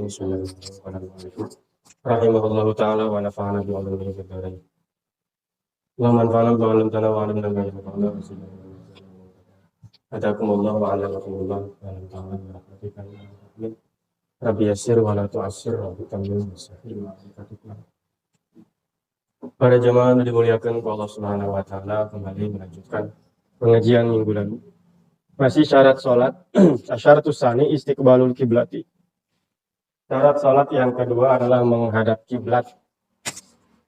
Bismillahirrahmanirrahim. Rahimahullahu ta'ala wa nafa'ana bi 'ulumi fid dharain. Allahumma anfa'na bima 'allamtana wa 'allimna ma yanfa'una wa zidna ilma. Hadakumullah wa 'allamakumullah wa lam ta'ala bi rahmatika ya arhamar. Rabbi yassir wa la tu'assir wa bitammin mustaqim wa bi'atika. Para jemaah yang dimuliakan oleh Allah Subhanahu wa taala, kembali melanjutkan pengajian minggu lalu. Masih syarat salat, syaratus tsani istiqbalul kiblati. Syarat salat yang kedua adalah menghadap kiblat.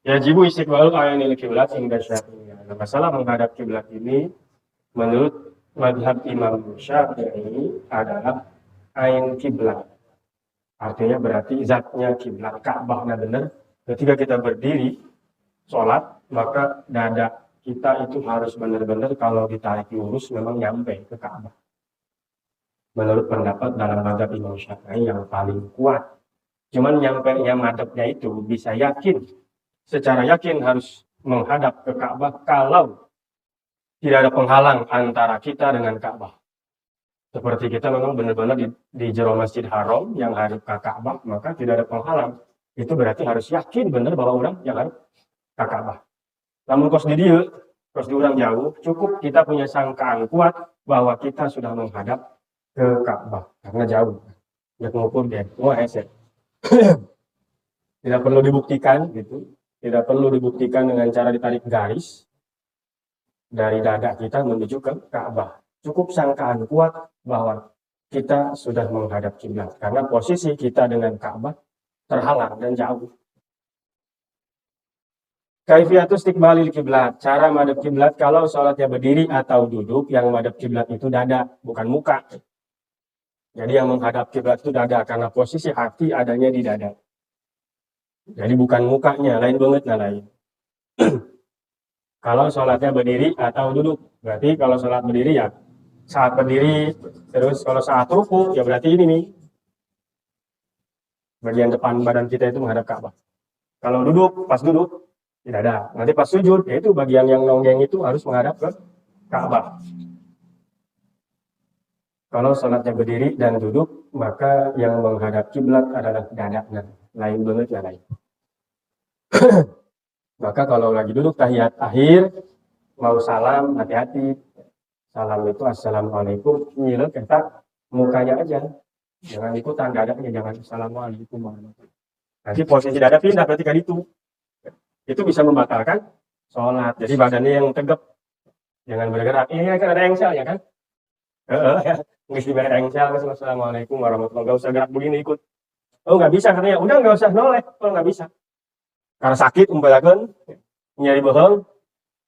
Yajibu istiqbalul ainil kiblat hingga Syafi'i. Nah, masalah menghadap kiblat ini menurut mazhab Imam Syafi'i adalah ain kiblat. Artinya berarti zatnya kiblat, Ka'bahnya benar. Ketika kita berdiri sholat, maka dada kita itu harus benar-benar kalau ditarik lurus memang nyampe ke Ka'bah. Menurut pendapat dalam mazhab Imam Syafi'i yang paling kuat. Cuman nyampe-nya madhabnya itu bisa yakin, secara yakin harus menghadap ke Ka'bah kalau tidak ada penghalang antara kita dengan Ka'bah. Seperti kita memang benar-benar di jero Masjid Haram yang hadap ke Ka'bah, maka tidak ada penghalang. Itu berarti harus yakin benar bahwa orang yang hadap ke Ka'bah. Namun kos di orang jauh, cukup kita punya sangkaan kuat bahwa kita sudah menghadap ke Ka'bah karena jauh. Ya mengukur dia, eset. Tidak perlu dibuktikan gitu. Tidak perlu dibuktikan dengan cara ditarik garis dari dada kita menuju ke Ka'bah. Cukup sangkaan kuat bahwa kita sudah menghadap kiblat karena posisi kita dengan Ka'bah terhalang dan jauh. Kaifiatus istiqbalil kiblat, cara madhab kiblat kalau sholatnya berdiri atau duduk, yang madhab kiblat itu dada, bukan muka. Jadi yang menghadap kiblat itu dada karena posisi hati adanya di dada. Jadi bukan mukanya, lain banget lain. Kalau sholatnya berdiri atau duduk, berarti kalau sholat berdiri ya saat berdiri, terus kalau saat ruku ya berarti ini nih. Bagian depan badan kita itu menghadap Ka'bah. Kalau duduk, pas duduk tidak ada. Nanti pas sujud, yaitu bagian yang nonggeng itu harus menghadap ke Ka'bah. Kalau sholatnya berdiri dan duduk, maka yang menghadap kiblat adalah dadanya. Lain banget ya lain. Maka kalau lagi duduk tahiyat akhir, mau salam, hati-hati. Salam itu assalamualaikum, nyilek kita mukanya aja. Jangan ikutan dadanya, jangan assalamualaikum warahmatullahi. Nanti posisi dada pindah berarti kan itu bisa membatalkan sholat. Jadi badannya yang tegap, jangan bergerak. Ini kan ada engsel ya kan? Nggak diberi engsel, assalamualaikum warahmatullahi. Nggak usah gerak begini ikut. Oh nggak bisa katanya. Udah nggak usah noleh. Oh nggak bisa. Karena sakit umpalakan, nyari bohong,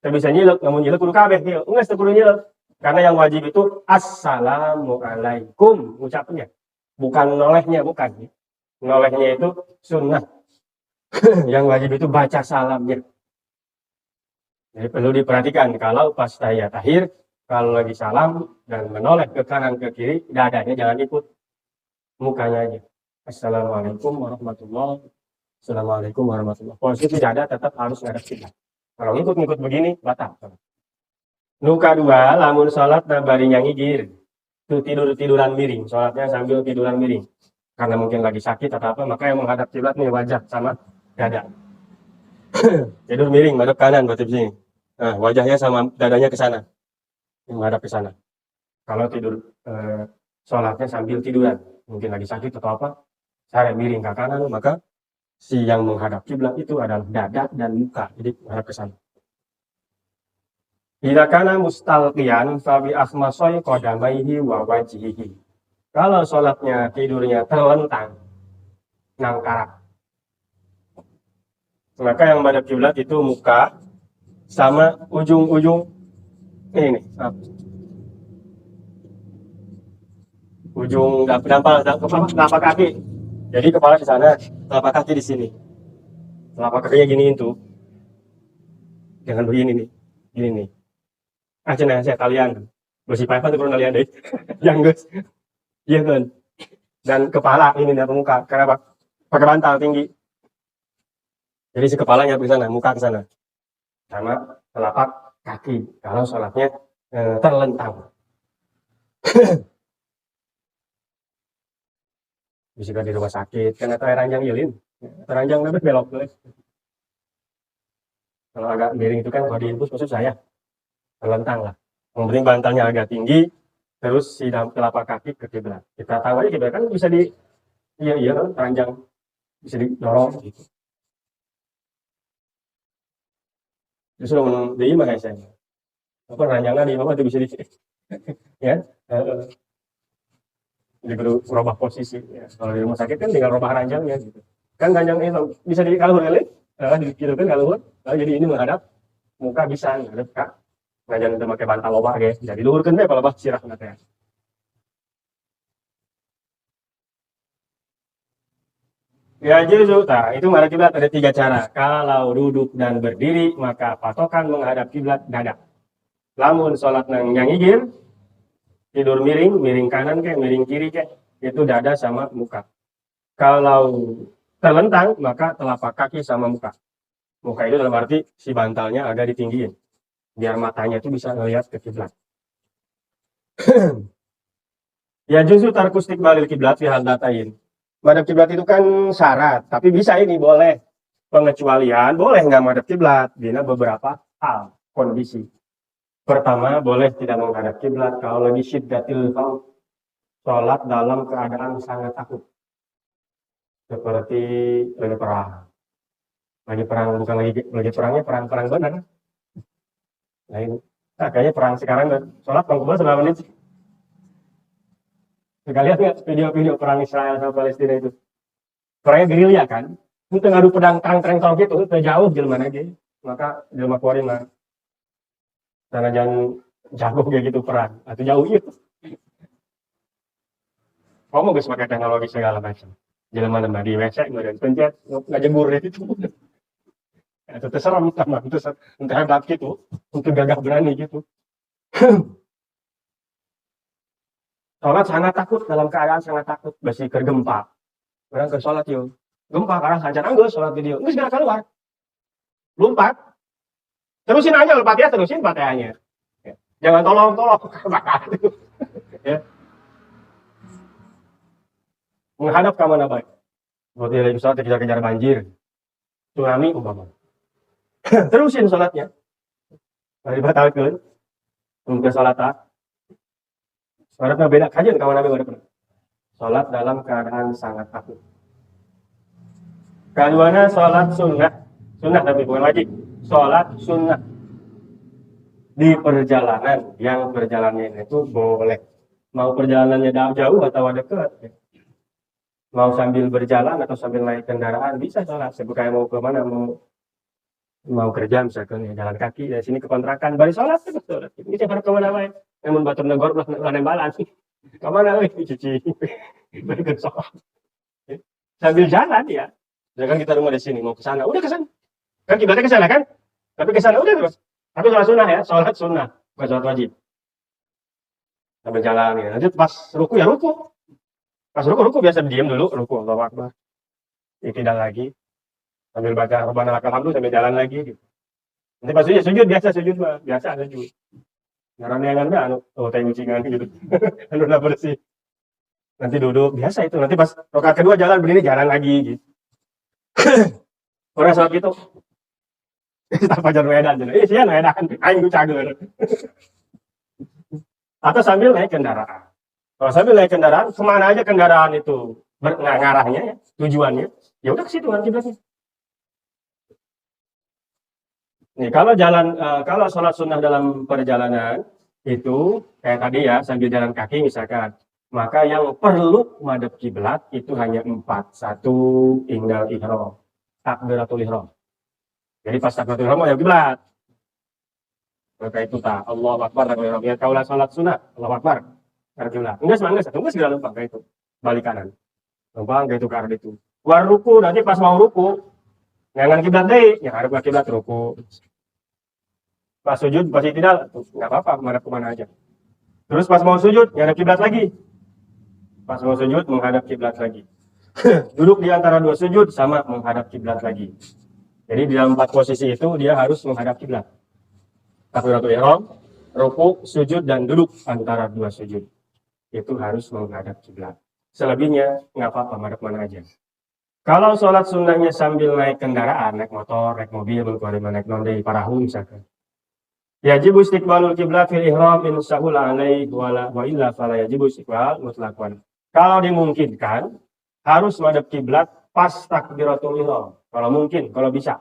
nggak bisa nyilek. Namun nyilek kudu kabeh. Nggak kudu nyilek. Karena yang wajib itu assalamualaikum ucapnya. Bukan nolehnya, bukan. Nolehnya itu sunnah. Yang wajib itu baca salamnya. Jadi perlu diperhatikan kalau pas tahiyat akhir, kalau lagi salam dan menoleh ke kanan ke kiri, dadanya jangan ikut, mukanya aja. Assalamualaikum warahmatullahi. Assalamualaikum warahmatullahi. Posisi dada tetap harus ngadep kiblat. Kalau ngikut begini batal. Nuka dua, lamun sholat bari nyangigir, itu tiduran miring, sholatnya sambil tiduran miring. Karena mungkin lagi sakit atau apa, maka yang menghadap kiblat nih wajah sama dada. Tidur miring, madep kanan berarti sini. Nah, wajahnya sama dadanya ke sana. Menghadap ke sana. Kalau tidur sholatnya sambil tiduran, mungkin lagi sakit atau apa, saya miring ke kanan, maka si yang menghadap kiblat itu adalah dada dan muka. Jadi menghadap ke sana. Bila kana mustalqiyan fa bi akhmasai qadamaihi wa wajhihi. Kalau sholatnya tidurnya terlentang, nangkarak. Maka yang menghadap kiblat itu muka sama ujung-ujung ini. Ujung telapak kaki. Jadi kepala di sana, telapak kaki di sini. Telapak kakinya gini itu. Jangan begini nih. Gini nih. Cenah saya kalian. Bersih payah tuh kalian deh. Yang guys. Iya kan. Dan kepala ini dari muka karena pakai bantal tinggi. Jadi si kepalanya ke sana, muka ke sana. Sama telapak kaki. Kalau sholatnya terlentang. bisa di rumah sakit karena ranjang ilin ranjang lebih belok tuh. Kalau agak miring itu kan kalau diinfus maksud saya terlentang lah. Yang penting bantalnya agak tinggi, terus si telapak kaki ke kiblat. Kita tahu aja kiblat kan bisa di iya kan ranjang bisa didorong gitu. Justru di mah kayak saya. Apa ranjangnya di bawah itu bisa di ya. Jadi perlu merubah posisi. Ya. Kalau di rumah sakit kan tinggal rubah ranjangnya gitu. Kan ranjang itu bisa di kalur lele, gitu kan kalur. Jadi ini menghadap muka bisa ngadep kak. Ranjang itu pakai bantal loba guys. Jadi luhurkeun deh kalau bah sirah nanti. Ya justru, nah, itu menghadap kiblat ada 3 cara. Kalau duduk dan berdiri, maka patokan menghadap kiblat dada. Lamun sholat nang nyangigir, tidur miring, miring kanan kayak miring kiri kayak, itu dada sama muka. Kalau terlentang, maka telapak kaki sama muka. Muka itu dalam arti si bantalnya agak ditinggiin, biar matanya itu bisa ngelihat ke kiblat. Ya justru tarkustik balil kiblat fi datain. Madhab kiblat itu kan syarat, tapi bisa ini boleh pengecualian, boleh nggak madhab kiblat bila beberapa hal kondisi. Pertama, boleh tidak menghadap kiblat kalau lagi syiddatil khauf, sholat dalam keadaan sangat takut. Seperti lagi perang. Lagi perang, bukan lagi perangnya perang benar. Nah, ini. Nah, kayaknya perang sekarang, sholat kalau seberapa menit sih? Kita lihat nggak video-video perang Israel sama Palestina itu? Perangnya gerilya kan? Itu ngadu pedang terang-terang gitu, itu jauh jelma lagi. Maka jelma kuari mah. Karena jangan jago kayak gitu perang. Atau jauh itu. Kamu guys pakai teknologi segala macam. Jelma lemah di WC, kemudian pencet, nggak jembur itu. Itu terserah minta mah, untuk hebat gitu, untuk gagah berani gitu. Sholat sangat takut, dalam keadaan sangat takut, besi kergempa. Orang ke sholat yuk, gempa karena sancar anggus sholat video, nggak segera keluar, lompat, terusin aja lompat ya, terusin patahnya, jangan tolong ya. Menghadap ke mana baik, seperti lagi sholat kejar-kejar banjir, tsunami umpama, terusin sholatnya, dari batalkan, untuk sholat tak. Sholatnya beda kajian kawan Nabi pada pernah. Sholat dalam keadaan sangat takut. Keduanya sholat sunnah. Sunnah tapi bukan wajib. Sholat sunnah. Di perjalanan. Yang perjalanannya itu boleh. Mau perjalanannya jauh atau dekat. Mau sambil berjalan atau sambil naik kendaraan. Bisa sholat. Sebukanya mau kemana. Mau kerja misalkan ya, jalan kaki dari sini ke kontrakan. Bari sholat. Sholat. Ini saya harus kemana baik. Namun batur negor plus balan. Kemana cuci berikut sholat sambil jalan ya. Misalkan kita rumah di sini mau ke sana, udah ke sana. Kan kiblatnya ke sana kan? Tapi ke sana udah terus. Tapi sholat sunnah ya, sholat sunnah, bukan sholat wajib. Sambil jalan ya. Nanti pas ruku ya ruku. Pas ruku biasa diam dulu, ruku Allahu Akbar. Tidak lagi. Sambil baca Rabbana lakal hamdu sambil jalan lagi gitu. Nanti pas sujud biasa sujud Ngaran yang anda anu teh ucingan gitu. Anu udah bersih. Nanti duduk biasa itu. Nanti pas rakaat kedua jalan berdiri jalan lagi gitu. Orang sholat gitu. Tak pajar wedan jadi. Sia wedan aing ku cager. Atau sambil naik kendaraan. Kalau sambil naik kendaraan, kemana aja kendaraan itu ngarahnya ya, tujuannya. Ya udah ke situ kan kiblatnya. Nih, kalau sholat sunnah dalam perjalanan itu kayak tadi ya sambil jalan kaki misalkan, maka yang perlu madhab kiblat itu hanya 4. 1 indal ihram, takbiratul ihram. Jadi pas takbiratul ihram ya kiblat. Maka itu tak Allahu Akbar takbiratul ihram. Ya kaulah sholat sunnah Allahu Akbar. Kiblat. Enggak segera lupa kayak itu. Balik kanan. Lupa kayak itu ke arah itu. War ruku nanti pas mau ruku jangan kiblat deh, yang harus kiblat ruku. Pas sujud pasti tidak, nggak apa-apa, menghadap kemana aja. Terus pas mau sujud, menghadap kiblat lagi. Pas mau sujud, menghadap kiblat lagi. Duduk di antara 2 sujud sama menghadap kiblat lagi. Jadi di dalam 4 posisi itu dia harus menghadap kiblat. Takbiratul ihram, ruku, sujud dan duduk antara 2 sujud. Itu harus menghadap kiblat. Selebihnya nggak apa-apa, madep mana aja. Kalau sholat sunnahnya sambil naik kendaraan, naik motor, naik mobil, naik nonde, parahu misalkan. Yajibu istiqbalul kiblat fil ihram in sahula alaih wa illa fala yajibu istiqbal mutlaqan. Kalau dimungkinkan harus madep kiblat pas takbiratul ihram. Kalau mungkin, kalau bisa.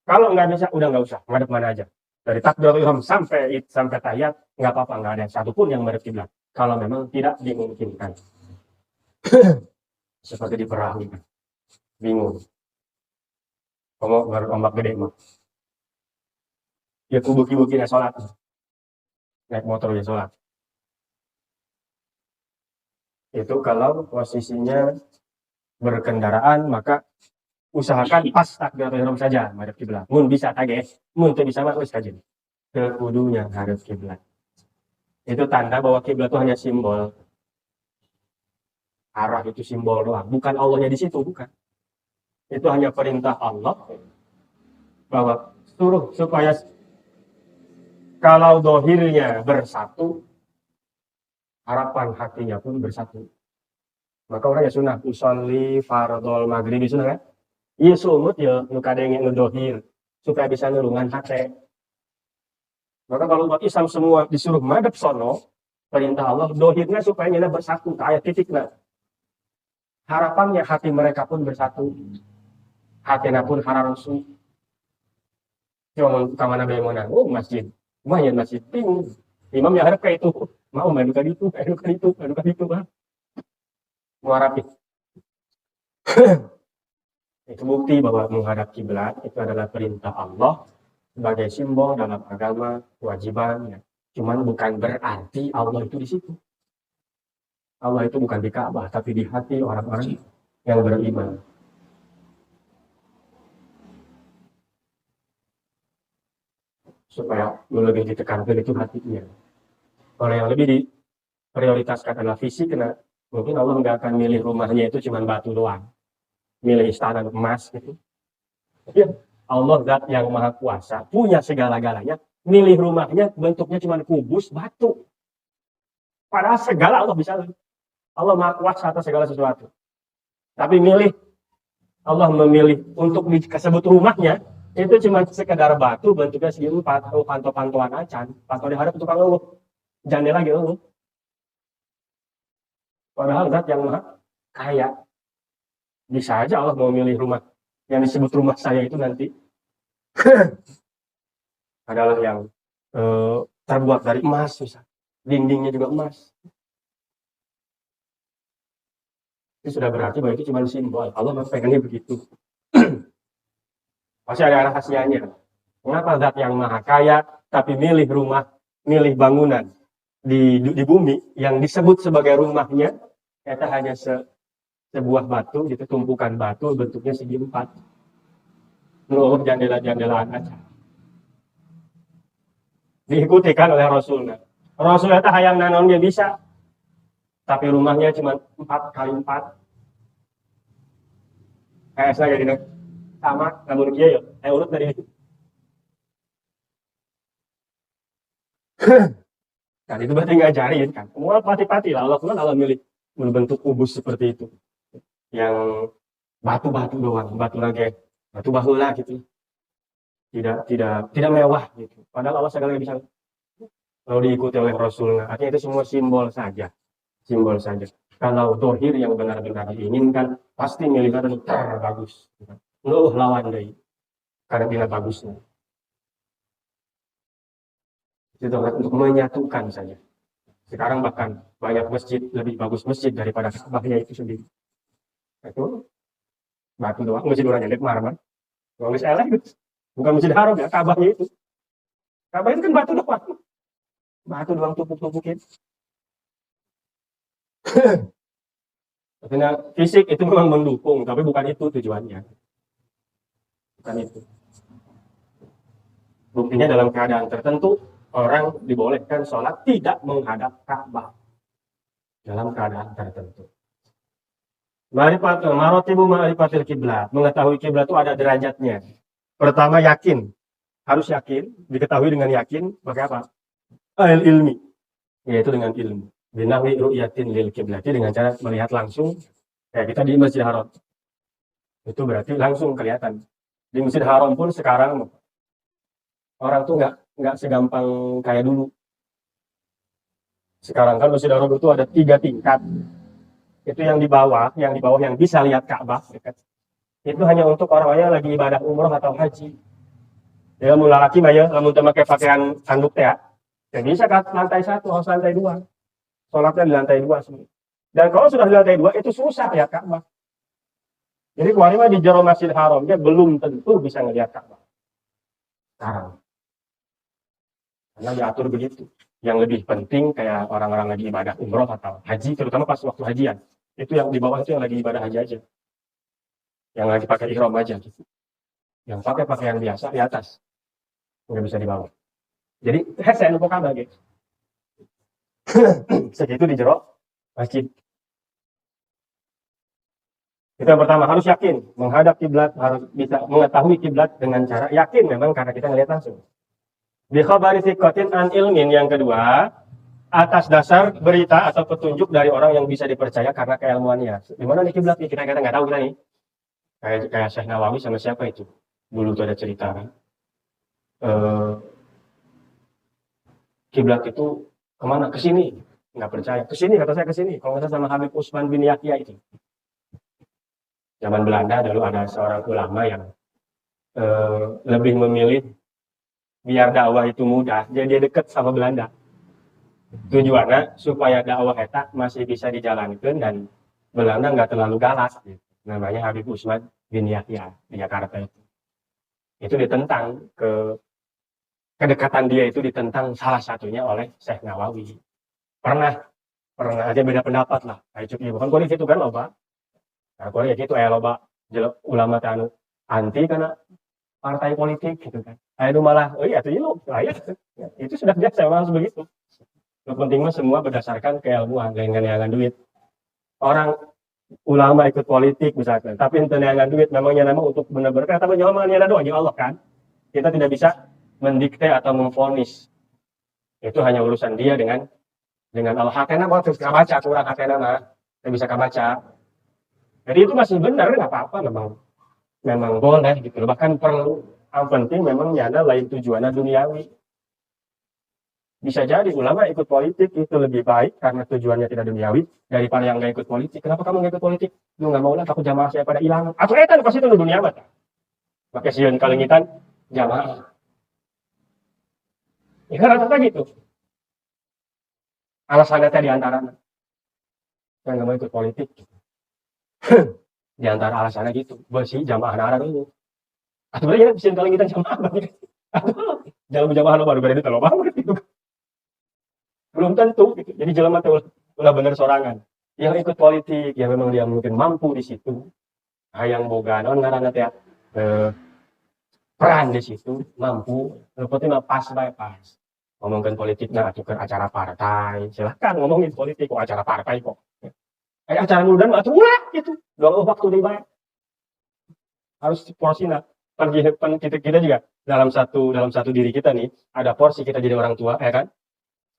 Kalau nggak bisa, udah nggak usah, madep mana aja. Dari takbiratul ihram sampai tahiyat nggak apa-apa, nggak ada satupun yang madep kiblat. Kalau memang tidak dimungkinkan. Seperti di perahu, bingung. Kamu baru ombak gede mah. Ya kubuki-buki ya sholat. Naik motor ya sholat. Itu kalau posisinya berkendaraan, maka usahakan pas takbiratul ihram saja madhep kiblat. Mun bisa tage, mun teu bisa mah wis kajen. Teu kudunya hadap kiblat. Itu tanda bahwa kiblat itu hanya simbol. Arah itu simbol doang, bukan Allahnya di situ, bukan. Itu hanya perintah Allah bahwa suruh supaya kalau dohirnya bersatu, harapan hatinya pun bersatu. Maka orang ya sunnah usolli fardhol maghrib sunnah kan? Iya sumut ya nu kadenge ngedohir supaya bisa nulungan hati. Maka kalau umat Islam semua disuruh madhep sono, perintah Allah dohirnya supaya nyana bersatu, ayat titikna. Harapannya hati mereka pun bersatu. Hatinya pun hararosu. Cuma kamana bae menang, oh masjid. Lumayan masjid bingung. Imam yang harap kayak itu. Mau madukan itu, madukan itu. Mau rapi. Itu bukti bahwa menghadap kiblat itu adalah perintah Allah sebagai simbol dalam agama, kewajiban. Ya. Cuman bukan berarti Allah itu di situ. Allah itu bukan di Ka'bah, tapi di hati orang-orang yang beriman. Supaya lebih ditekankan itu hatinya. Kalau yang lebih diprioritaskan adalah fisik, karena mungkin Allah nggak akan milih rumahnya itu cuma batu doang. Milih istana emas gitu. Ya, Allah zat yang maha kuasa, punya segala-galanya. Milih rumahnya bentuknya cuma kubus, batu. Padahal segala Allah bisa. Allah maha kuasa atas segala sesuatu. Tapi Allah memilih untuk disebut rumahnya, itu cuma sekedar batu, bentuknya segi empat, panto-pantoan acan. Panto diharap tukang luluh. Jandela gitu luluh. Padahal zat yang maha kaya. Bisa aja Allah mau milih rumah yang disebut rumah saya itu nanti adalah yang terbuat dari emas, misal. Dindingnya juga emas. Itu sudah berarti bahwa itu cuma simbol. Allah pengennya begitu. Pasti ada rahasianya. Mengapa zat yang maha kaya tapi milih rumah, milih bangunan di bumi yang disebut sebagai rumahnya, ternyata hanya sebuah batu, gitu, tumpukan batu bentuknya segi empat. Menurut jandela-jandelaan aja. Diikutikan oleh Rasulnya. Rasulnya tak hayang nanon dia bisa. Tapi rumahnya cuma 4x4. Kayak saya jadi sama, namun kia ya. Saya urut dari itu. Kan itu berarti ngajarin kan. Semua pati-pati lah. Allah milih berbentuk kubus seperti itu. Yang batu-batu doang, batu lagi, batu bahula gitu. Tidak mewah gitu. Padahal Allah segala bisa. Kalau diikuti oleh Rasulnya, artinya itu semua simbol saja. Simbol saja. Kalau dohir yang benar-benar diinginkan, pasti milihnya terbagus. Lawan deh. Karena bila bagusnya. Itu untuk menyatukan saja. Sekarang bahkan banyak masjid, lebih bagus masjid daripada Ka'bahnya itu sendiri. Itu batu doang, masjid orang nyelip marmer. Nulis elek itu. Bukan masjid haram ya, Ka'bahnya itu. Ka'bah itu kan batu doang. Batu doang tumpuk-tumpukin. Artinya fisik itu memang mendukung, tapi bukan itu tujuannya. Bukan itu. Buktinya dalam keadaan tertentu, orang dibolehkan sholat tidak menghadap Ka'bah. Dalam keadaan tertentu. Marotibu ma'rifatil kiblat. Mengetahui kiblat itu ada derajatnya. Pertama yakin. Harus yakin, diketahui dengan yakin, pakai apa? Ilmi. Yaitu dengan ilmu. Binahwi ru'yatin lil kiblati, dengan cara melihat langsung kayak kita di Masjid Haram. Itu berarti langsung kelihatan. Di Masjid Haram pun sekarang orang tuh nggak segampang kayak dulu. Sekarang kan Masjid Haram itu ada 3 tingkat. Itu yang di bawah yang bisa lihat Ka'bah dekat. Itu hanya untuk orang-orang yang lagi ibadah umroh atau haji. Ya mula laki mah ya, lamun teu make pakaian handuk teh ya. Ya bisa ke lantai 1, harus lantai 2. Sholatnya di lantai 2 semua. Dan kalau sudah di lantai 2 itu susah lihat Ka'bah. Jadi kemarin mah di jero Masjid Haram dia belum tentu bisa ngelihat Ka'bah. Sekarang. Karena diatur begitu. Yang lebih penting kayak orang-orang lagi ibadah umroh atau haji, terutama pas waktu hajian. Itu yang di bawah itu yang lagi ibadah haji aja. Yang lagi pakai ihram aja gitu. Yang pakai pakaian biasa di atas. Nggak bisa di bawah. Jadi saya lupa kabar gitu. Segitu di jero masjid. Itu yang pertama, harus yakin menghadap kiblat, harus bisa mengetahui kiblat dengan cara yakin memang karena kita ngelihat langsung. Bi khabari thiqatin an ilmin, yang kedua, atas dasar berita atau petunjuk dari orang yang bisa dipercaya karena keilmuannya. Di mana nih kiblat nih? Kita nggak tahu kita nih. Kayak Syekh Nawawi sama siapa itu? Dulu tuh ada cerita kan. Kiblat itu kemana? Ke sini. Nggak percaya. Ke sini, kata saya ke sini. Kalau nggak salah sama Habib Usman bin Yahya itu. Zaman Belanda dulu ada seorang ulama yang lebih memilih biar dakwah itu mudah, jadi dia dekat sama Belanda. Tujuannya supaya dakwah eta masih bisa dijalankan dan Belanda nggak terlalu galak. Gitu. Namanya Habib Usman bin Yahya di Jakarta itu. Itu ditentang kedekatan dia itu ditentang salah satunya oleh Syekh Nawawi. Pernah aja beda pendapat lah. Kayak cukup bukan kondisi itu kan loba. Nah, kalau gitu loba ulama tanu anti karena partai politik gitu kan. Ayo malah, oh iya tuh itu sudah biasa memang harus begitu. Yang penting mah semua berdasarkan keilmuan, lain duit. Orang ulama ikut politik misalkan, tapi ente neangan duit, memangnya nama untuk benar-benar tapi nyawa niana doa ya Allah kan. Kita tidak bisa mendikte atau memvonis. Itu hanya urusan dia dengan Allah. Hakena mau terus kabaca, kurang hakena mah, tidak bisa kabaca. Jadi itu masih benar, nggak apa-apa memang boleh gitu. Bahkan perlu, yang penting memang nyana lain tujuannya duniawi. Bisa jadi ulama ikut politik itu lebih baik karena tujuannya tidak duniawi daripada yang nggak ikut politik. Kenapa kamu nggak ikut politik? Lu nggak mau lah, takut jamaah saya pada hilang. Atau etan pasti itu dunia mata. Pakai sieun kalengitan jamaah. Ya rata-rata gitu. Alasannya teh diantaranya saya nggak mau ikut politik. Di antara alasannya gitu, bersih jamaah nara dulu. Atau ya bisa kalau kita jamaah banget. Jangan jamaah lo baru itu terlalu banget gitu. Belum tentu gitu. Jadi jelema teh ulah bener sorangan. Yang ikut politik ya memang dia mungkin mampu di situ. Hayang boga naon ngaranna teh peran di situ, mampu. Penting pas bae pas. Ngomongin politik nah atuh acara partai. Silahkan ngomongin politik kok acara partai kok. Kayak acara muludan atuh ulah gitu. Doang waktu di bae. Harus porsinya. Kita juga dalam satu diri kita nih ada porsi kita jadi orang tua, ya kan?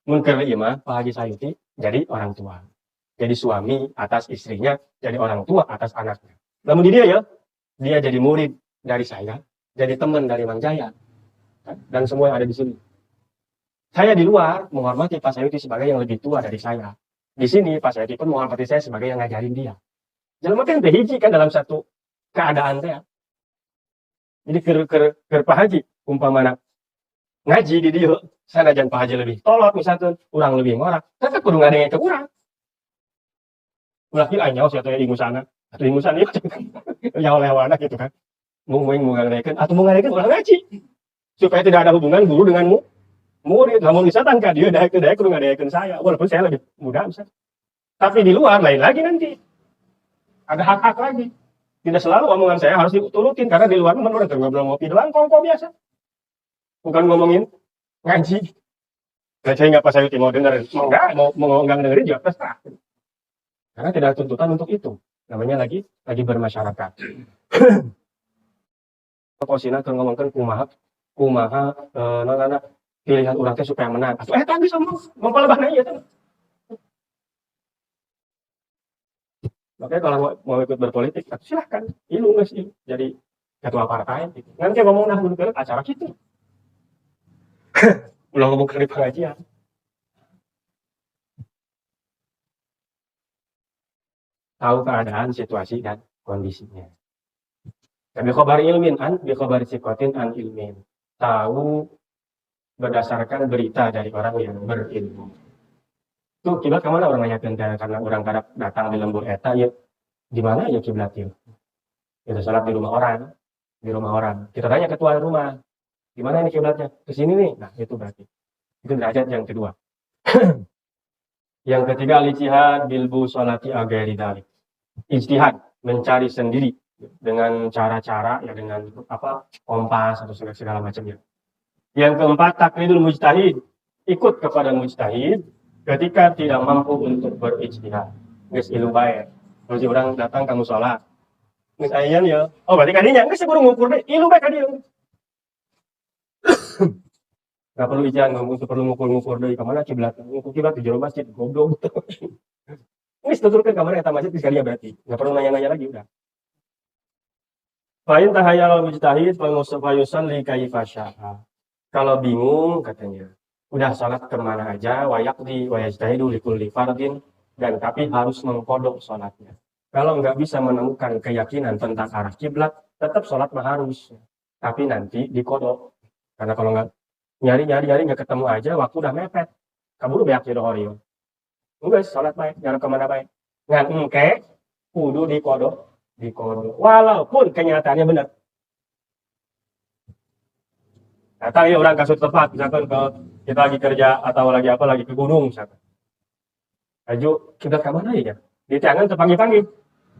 Mungkin imah Pak Haji Sayuti jadi orang tua, jadi suami atas istrinya, jadi orang tua atas anaknya. Namun dia jadi murid dari saya, jadi teman dari Mang Jaya, dan semua yang ada di sini. Saya di luar menghormati Pak Sayuti sebagai yang lebih tua dari saya. Di sini Pak Sayuti pun menghormati saya sebagai yang ngajarin dia. Jadi mungkin hiji kan dalam satu keadaan saya. Jadi ke Pak Haji umpamana ngaji di dia sanajan Pak Haji lebih tolot misalkan urang lebih ngorang tetep kudu ngadenge ke urang ulah kieu anyaos atuh ingusana atuh ingusan ieu ya oleh wana gitu kan mung ngadekeun atuh mung ngadekeun ulah ngaji supaya tidak ada hubungan guru dengan murid lamun misalkan ka dieu daek kudu ngadekeun saya walaupun saya lebih muda misalkan tapi di luar lain lagi nanti ada hak-hak lagi. Tidak selalu omongan saya harus diturutin karena di luar teman orang ngobrol ngopi doang kongko biasa. Bukan ngomongin ngaji. Dan saya nggak pas saya mau dengerin, mau nggak dengerin juga terserah. Karena tidak ada tuntutan untuk itu. Namanya lagi bermasyarakat. Posina kan ngomongkan kumaha pilihan orang teh supaya menang. Atau tadi sama mempalebahna ieu teh. Makanya kalau mau ikut berpolitik, silahkan. Ilu nggak sih? Jadi ketua partai. Gitu. Nanti ngomong nah dulu acara gitu. Ulang ngomong ke pengajian. Tahu keadaan, situasi, dan kondisinya. Bi khabari ilmin an, bi khabari sikotin an ilmin. Tahu berdasarkan berita dari orang yang berilmu. Tuh kiblat kemana orang nanyakan karena orang kadang datang di lembur eta ya di mana ya kiblat itu? Kita sholat di rumah orang, di rumah orang. Kita tanya ketua rumah, di mana ini kiblatnya? Ke sini nih. Nah, itu berarti. Itu derajat yang kedua. Yang ketiga al-ijtihad bilbu sholati agari dalik. Ijtihad mencari sendiri dengan cara-cara ya dengan apa kompas atau segala macamnya. Yang keempat taklidul mujtahid, ikut kepada mujtahid ketika tidak mampu untuk berijtihad. Geus ilu bae. Kalau orang datang kamu sholat. Geus ayeuna ya. Oh, berarti kadinya geus kudu ngukur deh. Ilu bae ka dieu. Gak perlu ijtihad, nggak perlu ngukur-ngukur deui ka mana kiblat. Ngukur kiblat di jero masjid goblok. Ini tuturkeun ka mana eta masjid geus kalian berarti. Gak perlu nanya-nanya lagi udah. Fa in tahayyal mujtahid fa musafayusan li kaifa syaa. Kalau bingung katanya, udah sholat kemana aja, wayak di wayajtahidu likulli fardin, dan tapi harus mengkodok sholatnya. Kalau nggak bisa menemukan keyakinan tentang arah kiblat, tetap sholat mah harus. Tapi nanti dikodok. Karena kalau nggak nyari nggak ketemu aja, waktu udah mepet. Kaburu beak jadi horio. Enggak, sholat baik, jangan kemana baik. Ngan engke, kudu dikodok. Walaupun kenyataannya benar. Datang ya orang kasut tepat, misalkan kalau kita lagi kerja atau lagi apa, lagi ke gunung misalkan. Aju, kita ke mana ya? Di tangan terpanggil-panggil.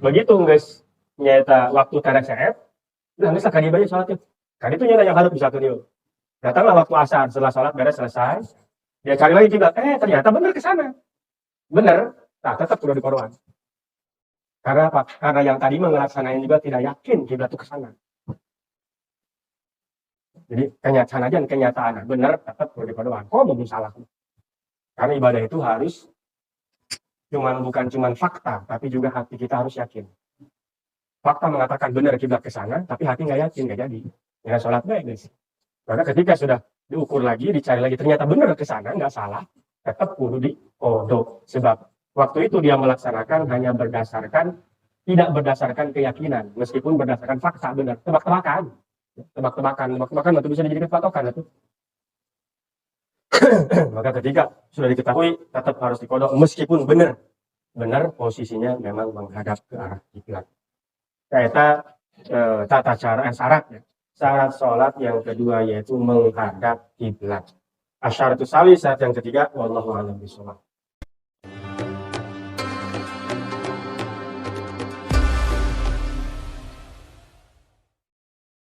Begitu guys, nyata waktu TRCF, udah nggak usah kali banyak sholatnya. Kali itu nyata yang harus bisa dia. Datanglah waktu asar, setelah sholat beres selesai, dia cari lagi kiblat. Ternyata benar ke sana. Benar, nah tetap udah dikorban. Karena apa? Karena yang tadi melaksanain juga tidak yakin kiblat itu ke sana. Jadi kenyataan benar tetap perlu diperdoakan. Kok mau salah? Karena ibadah itu harus bukan cuma fakta, tapi juga hati kita harus yakin. Fakta mengatakan benar kiblat ke sana, tapi hati nggak yakin, nggak jadi. Ya sholat baik guys. Karena ketika sudah diukur lagi, dicari lagi, ternyata benar ke sana, nggak salah, tetap kudu dikodok. Sebab waktu itu dia melaksanakan hanya tidak berdasarkan keyakinan, meskipun berdasarkan fakta benar, tebak-tebakan itu bisa dijadikan patokan itu. Maka ketika sudah diketahui tetap harus dikodok meskipun benar posisinya memang menghadap ke arah kiblat. Kayak tata cara syarat sholat yang kedua yaitu menghadap kiblat. Asyaratus salisah yang ketiga wallahu a'lam bishawab.